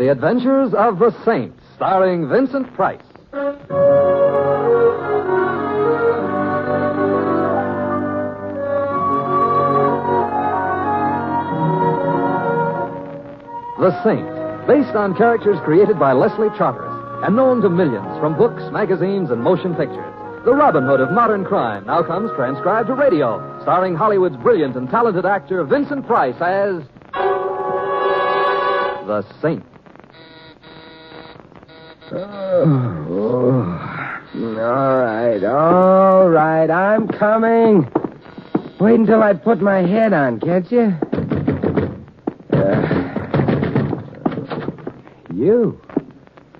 The Adventures of the Saint, starring Vincent Price. The Saint, based on characters created by Leslie Charteris and known to millions from books, magazines, and motion pictures. The Robin Hood of modern crime now comes transcribed to radio, starring Hollywood's brilliant and talented actor Vincent Price as the Saint. All right, I'm coming. Wait until I put my head on, can't you? You?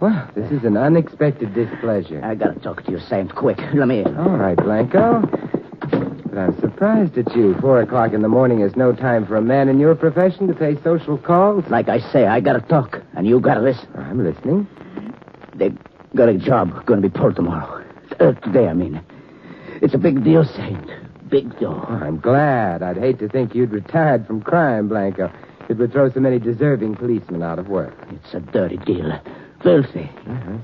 Well, this is an unexpected displeasure. I gotta talk to you, Saint, quick. Let me in. All right, Blanco. But I'm surprised at you. 4 o'clock in the morning is no time for a man in your profession to pay social calls. Like I say, I gotta talk, and you gotta listen. I'm listening. They got a job gonna be pulled tomorrow. Today, I mean. It's a big deal, Saint. Big deal. Oh, I'm glad. I'd hate to think you'd retired from crime, Blanco. It would throw so many deserving policemen out of work. It's a dirty deal. Filthy.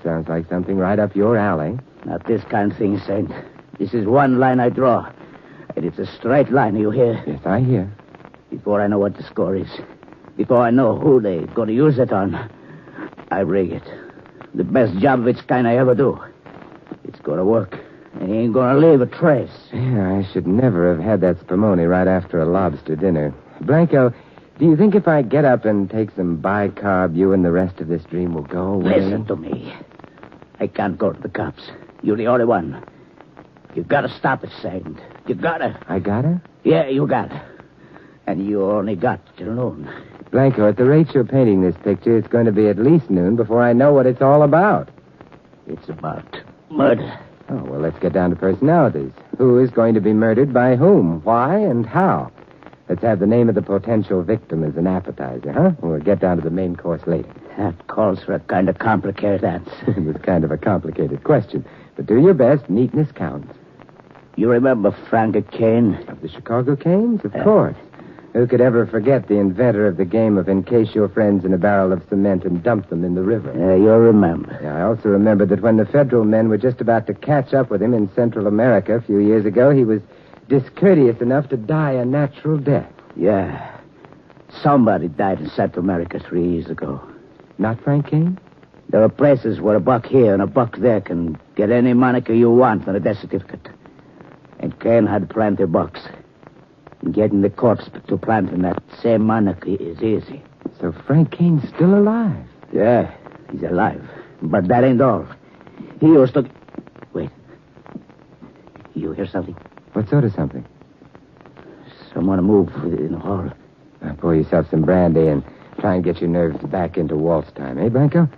Sounds like something right up your alley. Not this kind of thing, Saint. This is one line I draw. And it's a straight line, you hear? Yes, I hear. Before I know what the score is, before I know who they're going to use it on, I rig it. The best job of its kind I ever do. It's going to work. And he ain't going to leave a trace. Yeah, I should never have had that spumoni right after a lobster dinner. Blanco, do you think if I get up and take some bicarb, you and the rest of this dream will go away? Listen to me. I can't go to the cops. You're the only one. You gotta stop it, Saint. You gotta. I gotta? Yeah, you gotta. And you only got till noon. Blanco, at the rate you're painting this picture, it's going to be at least noon before I know what it's all about. It's about murder. Oh, well, let's get down to personalities. Who is going to be murdered by whom? Why and how? Let's have the name of the potential victim as an appetizer, huh? We'll get down to the main course later. That calls for a kind of complicated answer. It was kind of a complicated question. But do your best. Neatness counts. You remember Frank Kane? Of the Chicago Canes? Of course. Who could ever forget the inventor of the game of encase your friends in a barrel of cement and dump them in the river? Yeah, you'll remember. Yeah, I also remember that when the federal men were just about to catch up with him in Central America a few years ago, he was discourteous enough to die a natural death. Yeah. Somebody died in Central America 3 years ago. Not Frank Kane? There are places where a buck here and a buck there can get any moniker you want on a death certificate. And Kane had plenty of bucks. And getting the corpse to planting that same moniker is easy. So Frank Kane's still alive? Yeah, he's alive. But that ain't all. He used to... Wait. You hear something? What sort of something? Someone move in the hall. Pour yourself some brandy and try and get your nerves back into waltz time, eh, Blanco?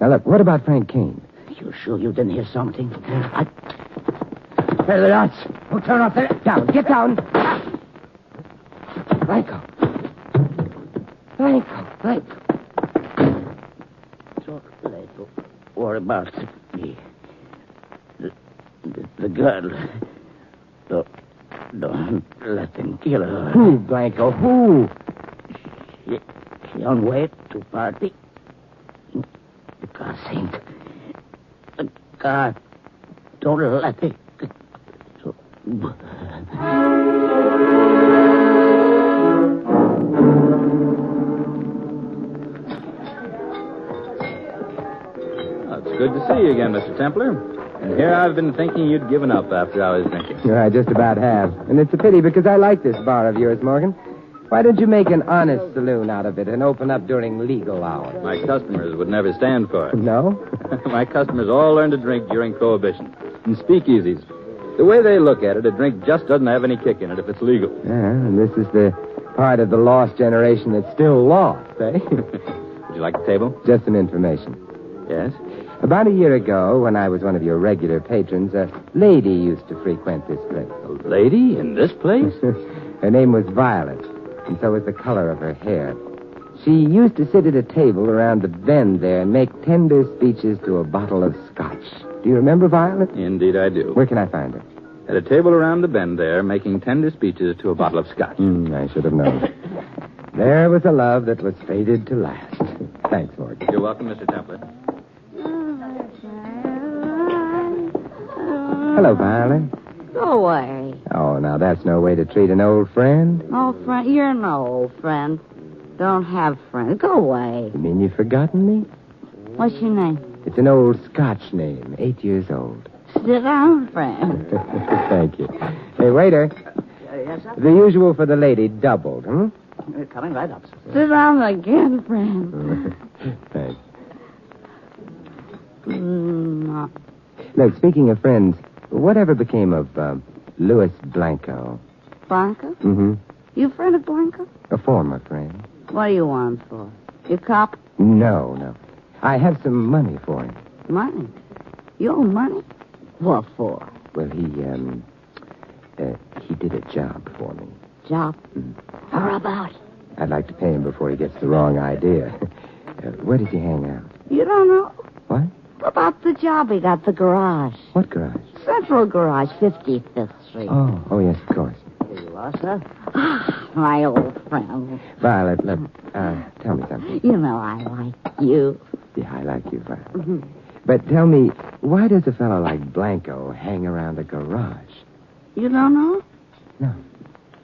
Now, look, what about Frank Kane? You sure you didn't hear something? Hey, the lights. Oh, turn off there. Down, get down. Blanco. So, don't worry about me. The girl. Don't let them kill her. Who, Blanco? Who? She on way to party. The car, Saint. The car. Don't let it. So... It's good to see you again, Mr. Templar. And here I've been thinking you'd given up after I was drinking. Yeah, I just about have. And it's a pity because I like this bar of yours, Morgan. Why don't you make an honest saloon out of it and open up during legal hours? My customers would never stand for it. No? My customers all learned to drink during Prohibition. In speakeasies. The way they look at it, a drink just doesn't have any kick in it if it's legal. Yeah, and this is the part of the lost generation that's still lost, eh? Would you like the table? Just some information. Yes? About a year ago, when I was one of your regular patrons, a lady used to frequent this place. A lady in this place? Her name was Violet, and so was the color of her hair. She used to sit at a table around the bend there and make tender speeches to a bottle of scotch. Do you remember Violet? Indeed I do. Where can I find her? At a table around the bend there, making tender speeches to a bottle of scotch. I should have known. There was a love that was fated to last. Thanks, Morgan. You're welcome, Mr. Templer. Hello, Violet. Go away. Oh, now that's no way to treat an old friend. Old friend? You're no old friend. Don't have friends. Go away. You mean you've forgotten me? What's your name? It's an old Scotch name, 8 years old. Sit down, friend. Thank you. Hey, waiter. Yes, sir? The usual for the lady, doubled, hmm? Coming right up, sir. Sit down again, friend. Thanks. No. Look, speaking of friends, whatever became of Louis Blanco? Blanca? Mm-hmm. You friend of Blanca? A former friend. What do you want for? You cop? No. I have some money for him. Money? You owe money? What for? Well, he did a job for me. Job? Or about? I'd like to pay him before he gets the wrong idea. Where does he hang out? You don't know? What? About the job he got, the garage. What garage? Central Garage, 55th Street. Oh, yes, of course. Here you are, sir. My old friend. Violet, look, tell me something. You know I like you. Yeah, I like you, Violet. But tell me, why does a fellow like Blanco hang around a garage? You don't know? No.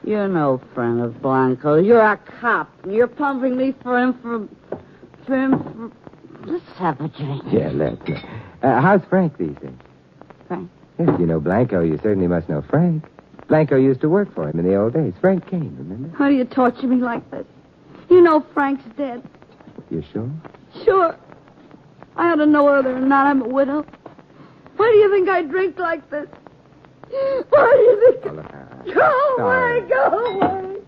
You're no friend of Blanco. You're a cop. You're pumping me for him. Let's have a drink. Yeah, let's. How's Frank these days? Frank? If you know Blanco, you certainly must know Frank. Blanco used to work for him in the old days. Frank Kane, remember? How do you torture me like this? You know Frank's dead. You sure? Sure. I ought to know whether or not I'm a widow. Why do you think I drink like this? Why do you think... Oh, look, Go sorry. away, go away.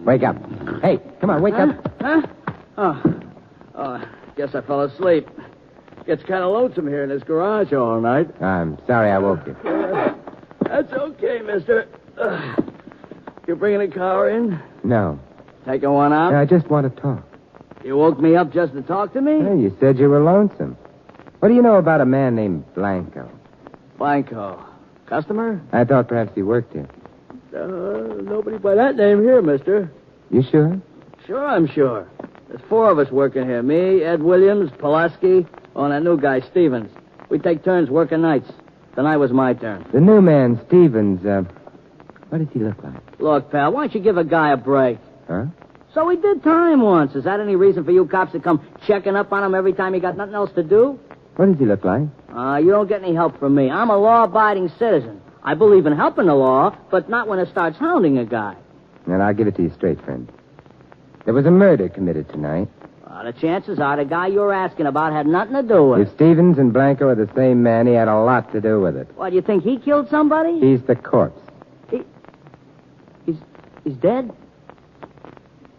Wake up. Hey, come on, wake up. Huh? Oh, guess I fell asleep. Gets kind of lonesome here in this garage all night. I'm sorry I woke you. That's okay, mister. You bringing a car in? No. Taking one out? I just want to talk. You woke me up just to talk to me? Hey, you said you were lonesome. What do you know about a man named Blanco? Blanco. Customer? I thought perhaps he worked here. Nobody by that name here, mister. You sure? Sure, I'm sure. There's four of us working here. Me, Ed Williams, Pulaski, and that new guy, Stevens. We take turns working nights. Tonight was my turn. The new man, Stevens, what does he look like? Look, pal, why don't you give a guy a break? Huh? So he did time once. Is that any reason for you cops to come checking up on him every time you got nothing else to do? What does he look like? You don't get any help from me. I'm a law-abiding citizen. I believe in helping the law, but not when it starts hounding a guy. And I'll give it to you straight, friend. There was a murder committed tonight. The chances are the guy you're asking about had nothing to do with If it. Stevens and Blanco are the same man, he had a lot to do with it. What, you think he killed somebody? He's the corpse. He's dead?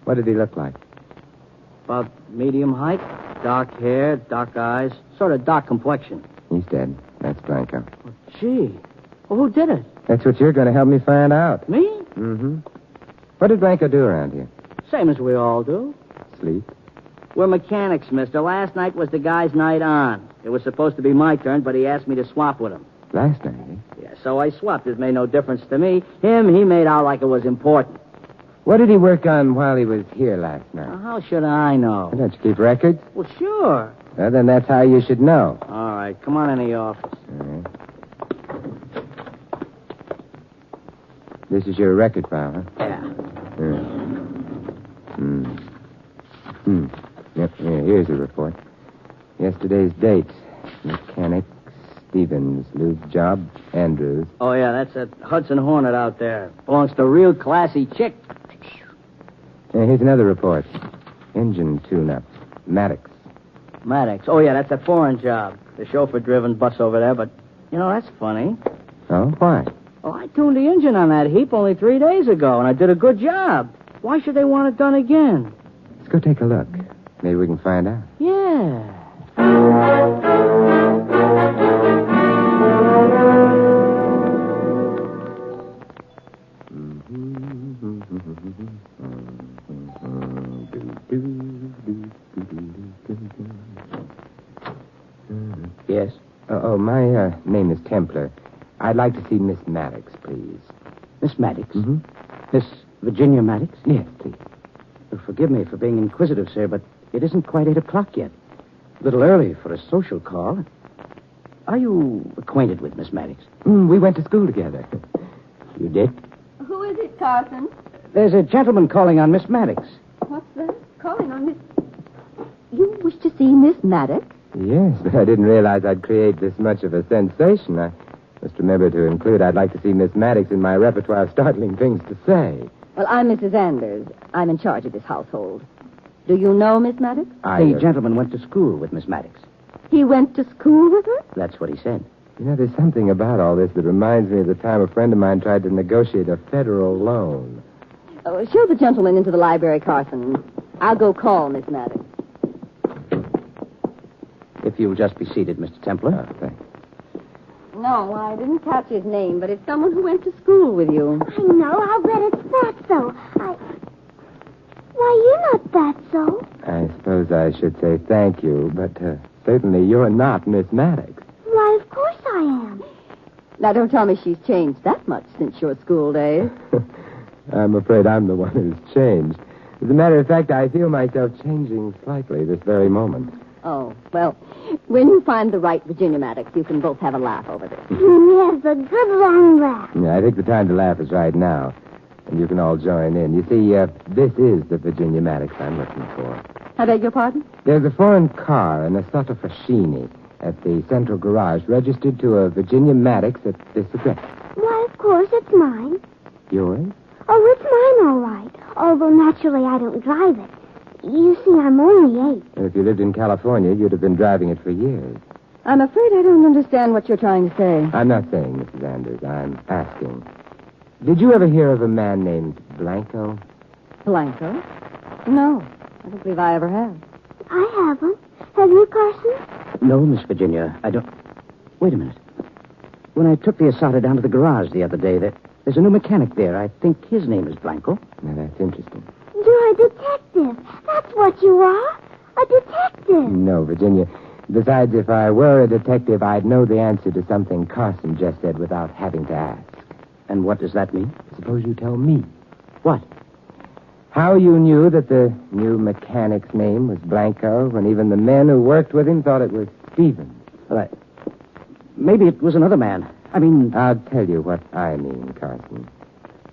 What did he look like? About medium height, dark hair, dark eyes, sort of dark complexion. He's dead. That's Blanco. Gee. Well, who did it? That's what you're going to help me find out. Me? Mm-hmm. What did Blanco do around here? Same as we all do. Sleep? We're mechanics, mister. Last night was the guy's night on. It was supposed to be my turn, but he asked me to swap with him. Last night, eh? Yeah, so I swapped. It made no difference to me. Him, he made out like it was important. What did he work on while he was here last Now, night? how should I know? Don't you keep records? Well, sure. Well, then that's how you should know. All right, come on in the office. All right. This is your record file, huh? Yeah. Yep, here's the report. Yesterday's date. Mechanic, Stevens, lube job, Andrews. Oh, yeah, that's that Hudson Hornet out there. Belongs to a real classy chick. Here's another report. Engine tune-up, Maddox. Maddox. Oh, yeah, that's a foreign job. The chauffeur-driven bus over there, but, you know, that's funny. Oh, why? Oh, I tuned the engine on that heap only 3 days ago, and I did a good job. Why should they want it done again? Let's go take a look. Maybe we can find out. Yeah. Oh, my name is Templar. I'd like to see Miss Maddox, please. Miss Maddox? Mm-hmm. Miss Virginia Maddox? Yes, please. Well, forgive me for being inquisitive, sir, but it isn't quite 8 o'clock yet. A little early for a social call. Are you acquainted with Miss Maddox? We went to school together. You did? Who is it, Carson? There's a gentleman calling on Miss Maddox. What's that? Calling on Miss... You wish to see Miss Maddox? Yes, but I didn't realize I'd create this much of a sensation. I must remember to include I'd like to see Miss Maddox in my repertoire of startling things to say. Well, I'm Mrs. Anders. I'm in charge of this household. Do you know Miss Maddox? The gentleman went to school with Miss Maddox. He went to school with her? That's what he said. You know, there's something about all this that reminds me of the time a friend of mine tried to negotiate a federal loan. Show the gentleman into the library, Carson. I'll go call Miss Maddox. If you'll just be seated, Mr. Templar. Oh, thanks. No, I didn't catch his name, but it's someone who went to school with you. I know. I'll bet it's Fatso. Why, you're not Fatso. I suppose I should say thank you, but certainly you're not Miss Maddox. Why, of course I am. Now, don't tell me she's changed that much since your school days. I'm afraid I'm the one who's changed. As a matter of fact, I feel myself changing slightly this very moment. Oh, well, when you find the right Virginia Maddox, you can both have a laugh over this. Yes, a good long laugh. Yeah, I think the time to laugh is right now. And you can all join in. You see, this is the Virginia Maddox I'm looking for. I beg your pardon? There's a foreign car, an Assetto Fascini, at the central garage, registered to a Virginia Maddox at this address. Why, of course, it's mine. Yours? Oh, it's mine, all right. Although, naturally, I don't drive it. You see, I'm only 8. And if you lived in California, you'd have been driving it for years. I'm afraid I don't understand what you're trying to say. I'm not saying, Mrs. Anders. I'm asking. Did you ever hear of a man named Blanco? Blanco? No, I don't believe I ever have. I haven't. Have you, Carson? No, Miss Virginia, I don't... Wait a minute. When I took the Asada down to the garage the other day, there's a new mechanic there. I think his name is Blanco. Now, that's interesting. You're a detective. That's what you are. A detective. No, Virginia. Besides, if I were a detective, I'd know the answer to something Carson just said without having to ask. And what does that mean? Suppose you tell me. What? How you knew that the new mechanic's name was Blanco when even the men who worked with him thought it was Stevens. Well, maybe it was another man. I mean... I'll tell you what I mean, Carson.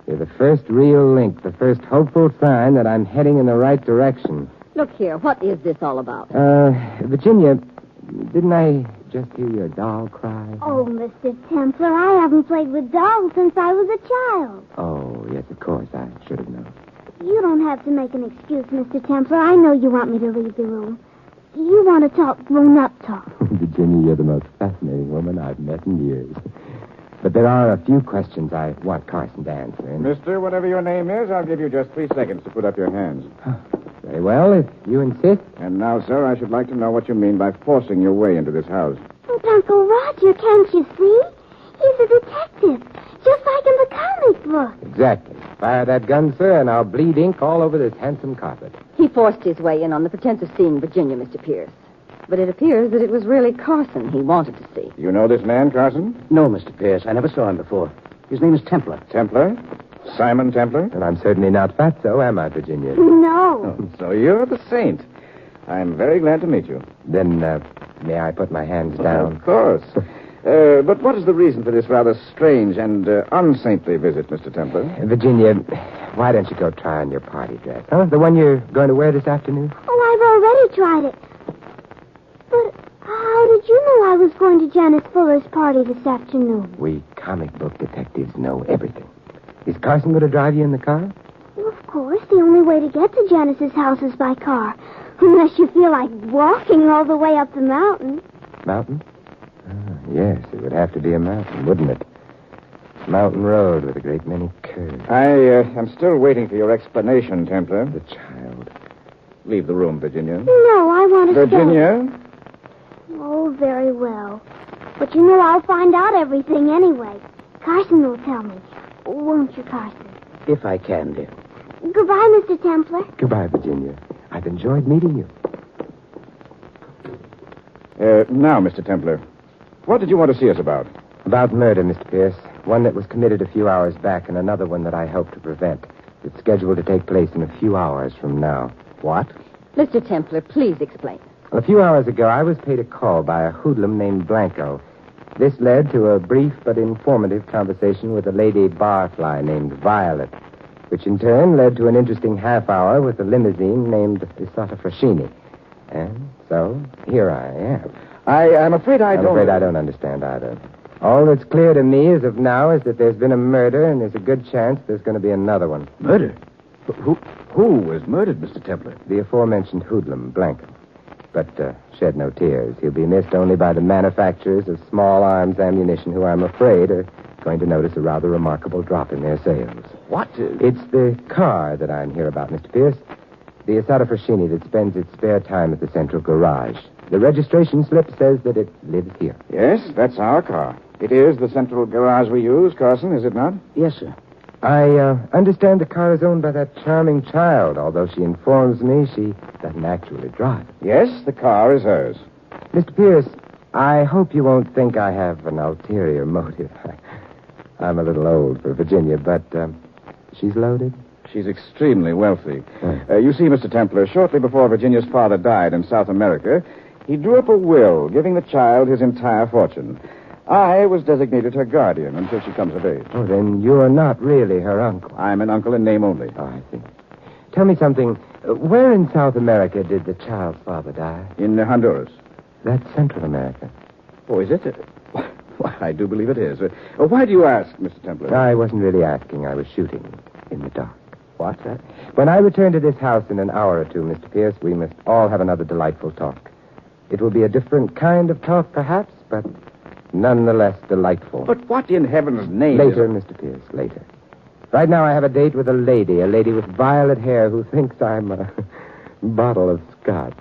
You're the first real link, the first hopeful sign that I'm heading in the right direction. Look here, what is this all about? Virginia, didn't I just hear your doll cry? Oh, Mr. Templar, I haven't played with dolls since I was a child. Oh, yes, of course. I should have known. You don't have to make an excuse, Mr. Templar. I know you want me to leave the room. You want to talk grown-up talk. Virginia, you're the most fascinating woman I've met in years. But there are a few questions I want Carson to answer. And... Mister, whatever your name is, I'll give you just 3 seconds to put up your hands. Very well, if you insist. And now, sir, I should like to know what you mean by forcing your way into this house. But Uncle Roger, can't you see? He's a detective, just like in the comic book. Exactly. Fire that gun, sir, and I'll bleed ink all over this handsome carpet. He forced his way in on the pretense of seeing Virginia, Mr. Pierce. But it appears that it was really Carson he wanted to see. You know this man, Carson? No, Mr. Pierce. I never saw him before. His name is Templar. Templar? Simon Templar? And I'm certainly not fatso, am I, Virginia? No. Oh, so you're the saint. I'm very glad to meet you. Then, may I put my hands down? Of course. But what is the reason for this rather strange and unsaintly visit, Mr. Templar? Virginia, why don't you go try on your party dress? Huh? The one you're going to wear this afternoon? Oh, I've already tried it. But how did you know I was going to Janice Fuller's party this afternoon? We comic book detectives know everything. Is Carson going to drive you in the car? Well, of course. The only way to get to Janice's house is by car. Unless you feel like walking all the way up the mountain. Mountain? Yes, it would have to be a mountain, wouldn't it? Mountain road with a great many curves. I am still waiting for your explanation, Templar. The child. Leave the room, Virginia. No, I want to Virginia? stay. Oh, very well. But you know I'll find out everything anyway. Carson will tell me. Won't you, Carson? If I can, dear. Goodbye, Mr. Templar. Goodbye, Virginia. I've enjoyed meeting you. Now, Mr. Templar, What did you want to see us about? About murder, Mr. Pierce. One that was committed a few hours back and another one that I hope to prevent. It's scheduled to take place in a few hours from now. What? Mr. Templar, please explain. A few hours ago, I was paid a call by a hoodlum named Blanco. This led to a brief but informative conversation with a lady barfly named Violet, which in turn led to an interesting half hour with a limousine named Isata Frashini. And so, here I am. I'm afraid I I'm don't... afraid I don't understand either. All that's clear to me as of now is that there's been a murder, and there's a good chance there's going to be another one. Murder? Who was murdered, Mr. Templar? The aforementioned hoodlum, Blanco. But shed no tears. He'll be missed only by the manufacturers of small arms ammunition who, I'm afraid, are going to notice a rather remarkable drop in their sales. What? It's the car that I'm here about, Mr. Pierce. The Isata Frashini that spends its spare time at the central garage. The registration slip says that it lives here. Yes, that's our car. It is the central garage we use, Carson, is it not? Yes, sir. I understand the car is owned by that charming child, although she informs me she doesn't actually drive. Yes, the car is hers. Mr. Pierce, I hope you won't think I have an ulterior motive. I'm a little old for Virginia, but she's loaded. She's extremely wealthy. You see, Mr. Templar, shortly before Virginia's father died in South America, he drew up a will giving the child his entire fortune. I was designated her guardian until she comes of age. Oh, then you're not really her uncle. I'm an uncle in name only. Oh, I see. Tell me something. Where in South America did the child's father die? In Honduras. That's Central America. Oh, is it? Why, I do believe it is. Why do you ask, Mr. Templar? I wasn't really asking. I was shooting in the dark. What? When I return to this house in an hour or two, Mr. Pierce, we must all have another delightful talk. It will be a different kind of talk, perhaps, but nonetheless delightful. But what in heaven's name Later, Mr. Pierce, later. Right now I have a date with a lady with violet hair who thinks I'm a bottle of scotch.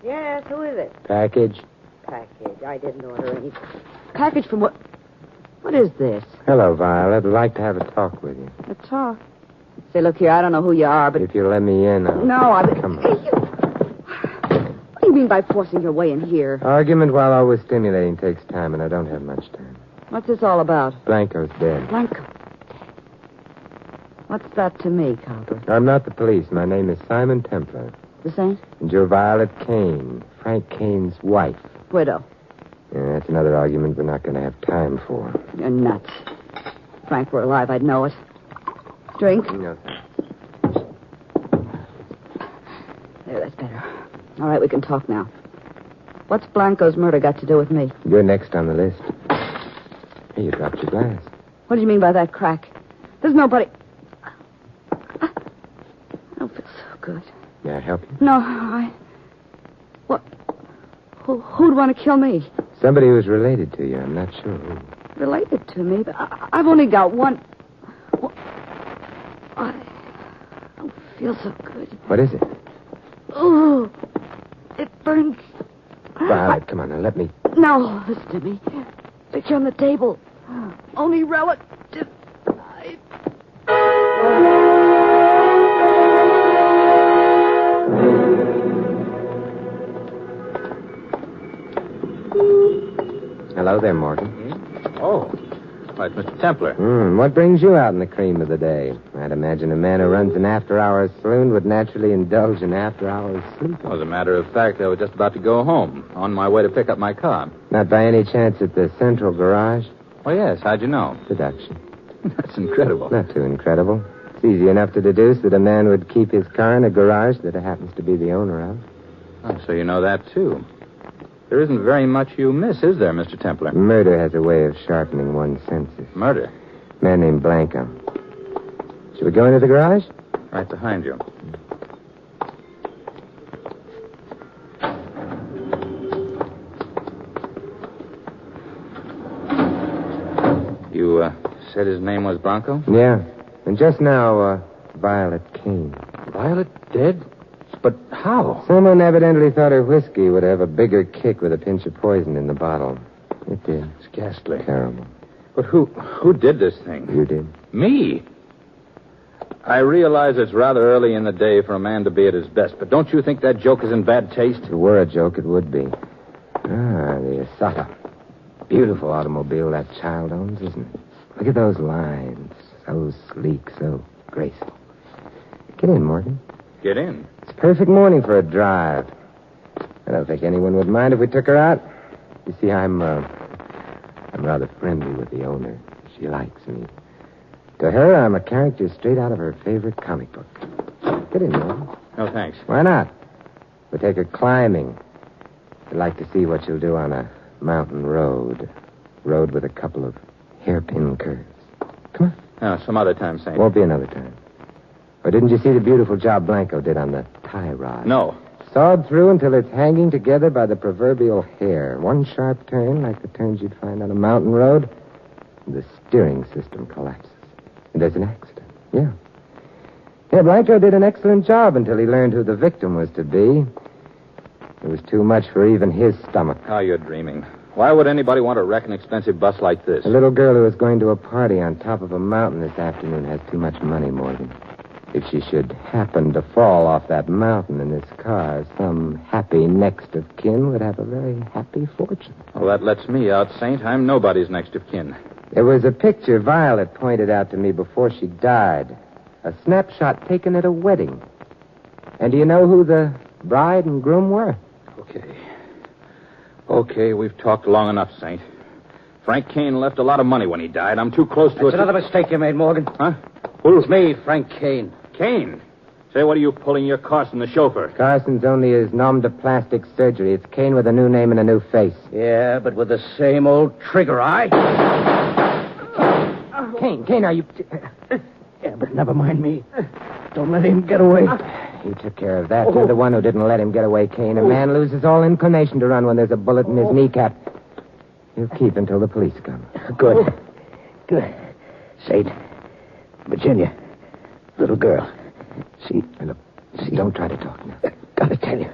Yes, who is it? Package. Package. I didn't order any. Package from what? What is this? Hello, Violet. I'd like to have a talk with you. A talk. Say, look here, I don't know who you are, but... If you'll let me in, No, Come on. What do you mean by forcing your way in here? Argument, while always stimulating, takes time, and I don't have much time. What's this all about? Blanco's dead. Blanco. What's that to me, Cowper? I'm not the police. My name is Simon Templar. The same? And you're Violet Kane, Frank Kane's wife. Widow. Yeah, that's another argument we're not going to have time for. You're nuts. If Frank were alive, I'd know it. Drink? No, thanks. There, that's better. All right, we can talk now. What's Blanco's murder got to do with me? You're next on the list. Hey, you dropped your glass. What do you mean by that crack? There's nobody... I don't feel so good. May I help you? No, What? Who'd want to kill me? Somebody who's related to you. I'm not sure who. Related to me? But I've only got one... I don't feel so good. What is it? Oh, it burns. Violet, come on now, let me... No, listen to me. Picture on the table. Only relative. Hello there, Morgan. Oh. Why, it's Mr. Templar. What brings you out in the cream of the day? I'd imagine a man who runs an after-hours saloon would naturally indulge in after-hours sleep. Well, as a matter of fact, I was just about to go home, on my way to pick up my car. Not by any chance at the central garage? Oh, yes. How'd you know? Deduction. That's incredible. Not too incredible. It's easy enough to deduce that a man would keep his car in a garage that he happens to be the owner of. Oh, so you know that, too. There isn't very much you miss, is there, Mr. Templar? Murder has a way of sharpening one's senses. Murder? Man named Blanco. Shall we go into the garage? Right behind you. You, said his name was Blanco? Yeah. And just now, Violet Kane. Violet dead? But how? Someone evidently thought her whiskey would have a bigger kick with a pinch of poison in the bottle. It did. It's ghastly. Terrible. But who did this thing? You did. Me? I realize it's rather early in the day for a man to be at his best, but don't you think that joke is in bad taste? If it were a joke, it would be. The Asata. Beautiful automobile that child owns, isn't it? Look at those lines. So sleek, so graceful. Get in, Morgan. Get in. It's a perfect morning for a drive. I don't think anyone would mind if we took her out. You see, I'm rather friendly with the owner. She likes me. To her, I'm a character straight out of her favorite comic book. Get in, Morgan. No, thanks. Why not? We'll take her climbing. I'd like to see what she'll do on a mountain road. Road with a couple of hairpin curves. Come on. Some other time, Saint. Won't be another time. Or didn't you see the beautiful job Blanco did on the tie rod? No. Sawed through until it's hanging together by the proverbial hair. One sharp turn, like the turns you'd find on a mountain road, and the steering system collapses. And there's an accident. Yeah. Yeah, Blanco did an excellent job until he learned who the victim was to be. It was too much for even his stomach. Oh, you're dreaming. Why would anybody want to wreck an expensive bus like this? A little girl who was going to a party on top of a mountain this afternoon has too much money, Morgan. If she should happen to fall off that mountain in this car, some happy next of kin would have a very happy fortune. Well, that lets me out, Saint. I'm nobody's next of kin. There was a picture Violet pointed out to me before she died. A snapshot taken at a wedding. And do you know who the bride and groom were? Okay, we've talked long enough, Saint. Frank Kane left a lot of money when he died. I'm too close to it. That's another mistake you made, Morgan. Huh? It's me, Frank Kane. Kane? Say, what are you pulling your Carson, the chauffeur? Carson's only his nom de plastic surgery. It's Kane with a new name and a new face. Yeah, but with the same old trigger eye. Kane, are you... Yeah, but never mind me. Don't let him get away. He took care of that. You're the one who didn't let him get away, Kane. A man loses all inclination to run when there's a bullet in his kneecap. He'll keep until the police come. Good. Saint, Virginia, little girl. See, Look, don't try to talk now. Gotta tell you.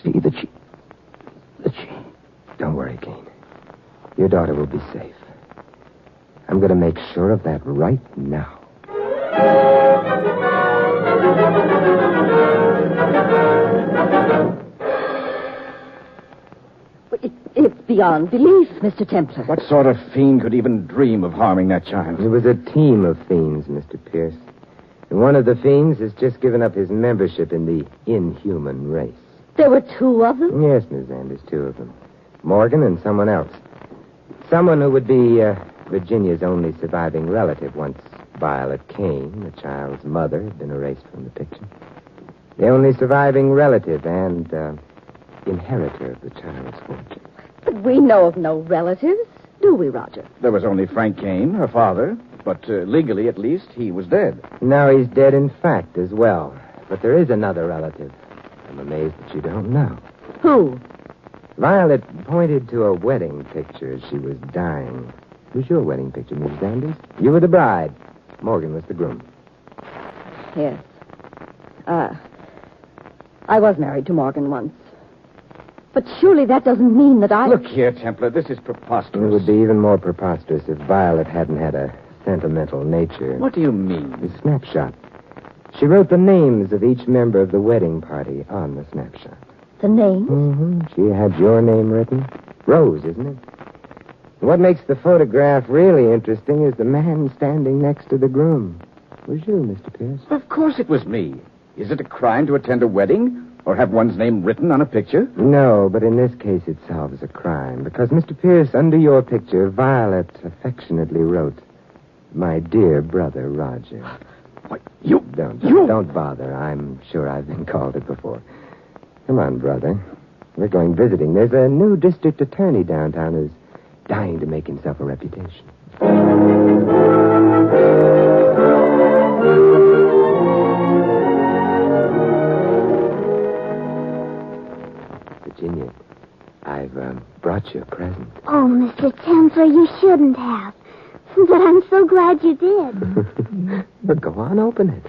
See that she... Don't worry, Kane. Your daughter will be safe. I'm going to make sure of that right now. It's beyond belief, Mr. Templar. What sort of fiend could even dream of harming that child? It was a team of fiends, Mr. Pierce. And one of the fiends has just given up his membership in the inhuman race. There were two of them? Yes, Miss Anders, two of them. Morgan and someone else. Someone who would be Virginia's only surviving relative once Violet Kane, the child's mother, had been erased from the picture. The only surviving relative and inheritor of the child's fortune. But we know of no relatives, do we, Roger? There was only Frank Kane, her father, but legally, at least, he was dead. Now he's dead in fact as well. But there is another relative. I'm amazed that you don't know. Who? Violet pointed to a wedding picture as she was dying. It was your wedding picture, Mrs. Anders. You were the bride. Morgan was the groom. Yes. I was married to Morgan once. But surely that doesn't mean that I... Look here, Templar, this is preposterous. It would be even more preposterous if Violet hadn't had a sentimental nature. What do you mean? The snapshot. She wrote the names of each member of the wedding party on the snapshot. The names? Mm-hmm. She had your name written. Rose, isn't it? And what makes the photograph really interesting is the man standing next to the groom. It was you, Mr. Pierce. Of course it was me. Is it a crime to attend a wedding or have one's name written on a picture? No, but in this case it solves a crime. Because, Mr. Pierce, under your picture, Violet affectionately wrote, "My dear brother, Roger." What, you... Don't bother. I'm sure I've been called it before. Come on, brother. We're going visiting. There's a new district attorney downtown who's dying to make himself a reputation. Virginia, I've brought you a present. Oh, Mr. Templar, you shouldn't have. But I'm so glad you did. But go on, open it.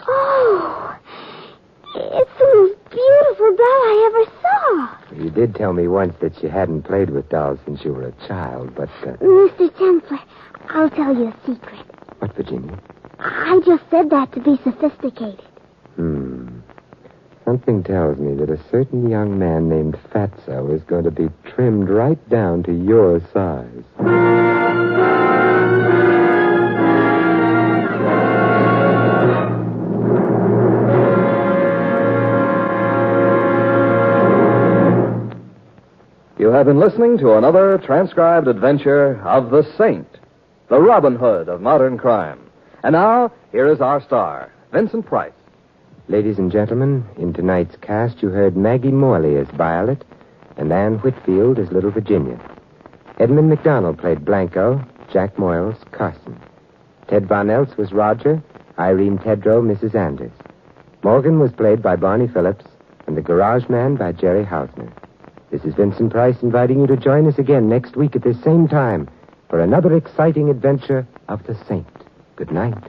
Oh. did tell me once that you hadn't played with dolls since you were a child, but... Mr. Templar, I'll tell you a secret. What, Virginia? I just said that to be sophisticated. Something tells me that a certain young man named Fatso is going to be trimmed right down to your size. You have been listening to another transcribed adventure of the Saint, the Robin Hood of modern crime. And now, here is our star, Vincent Price. Ladies and gentlemen, in tonight's cast, you heard Maggie Morley as Violet and Anne Whitfield as Little Virginia. Edmund McDonald played Blanco, Jack Moyles, Carson. Ted Von Eltz was Roger, Irene Tedrow, Mrs. Anders. Morgan was played by Barney Phillips, and the Garage Man by Jerry Hausner. This is Vincent Price inviting you to join us again next week at this same time for another exciting adventure of the Saint. Good night.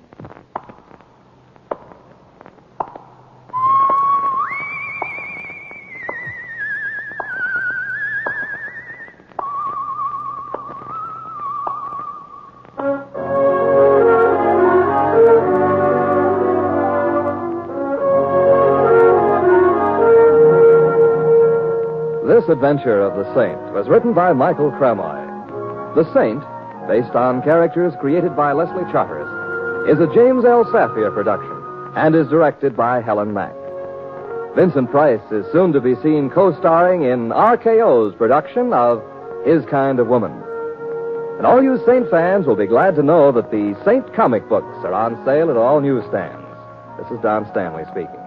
This adventure of the Saint was written by Michael Cramoy. The Saint, based on characters created by Leslie Charteris, is a James L. Safier production and is directed by Helen Mack. Vincent Price is soon to be seen co-starring in RKO's production of His Kind of Woman. And all you Saint fans will be glad to know that the Saint comic books are on sale at all newsstands. This is Don Stanley speaking.